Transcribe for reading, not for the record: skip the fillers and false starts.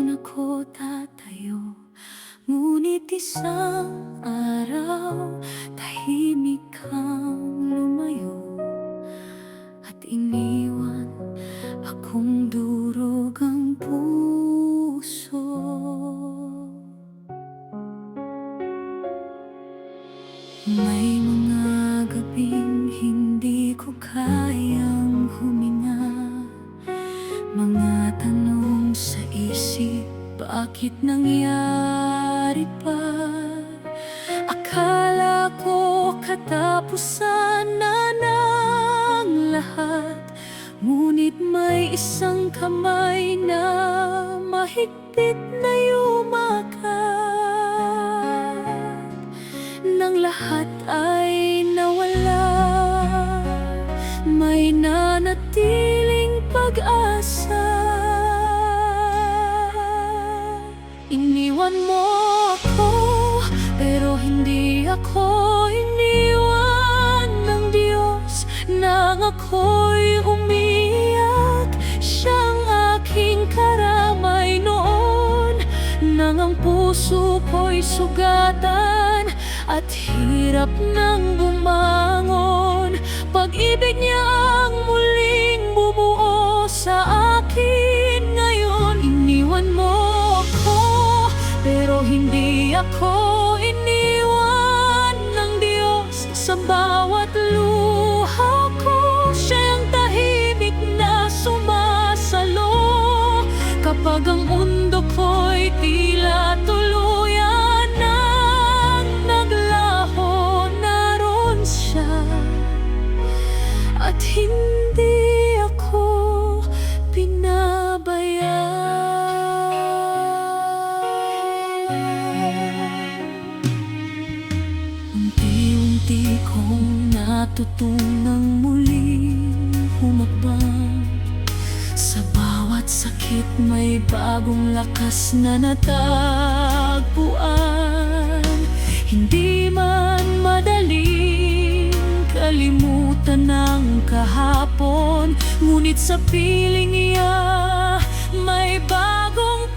doon ako tatayo. Ngunit isang araw, tahimik kang lumayo at iniwan akong durog ang puso. May mga gabing hindi ko kayang huminga, mga tanong sa isip, bakit nangyari pa? Akala ko katapusan na ng lahat, ngunit may isang kamay na mahigpit na yumakat. Nang lahat ay nawala, may nanatiling pag-asa. Iniwan mo ako, pero hindi ako iniwan ng Diyos. Nang ako'y umiyak, siyang aking karamay noon. Nang ang puso ko'y sugatan at hirap nang bumangon, pag-ibig niya ang muling bumuo sa akin ngayon. Iniwan mo ako, pero hindi ako iniwan ng Diyos. Sa bawat luha ko, siyang tahimik na sumasalo. Kapag ang mundo ko'y tila tuluyan nang naglaho, naroon siya at hindi ako pinabayaan. Unti-unti kong natutunang muling humakbang. Sa bawat sakit may bagong lakas na natagpuan. Hindi man madaling kalimutan ng kahapon, ngunit sa piling niya may bagong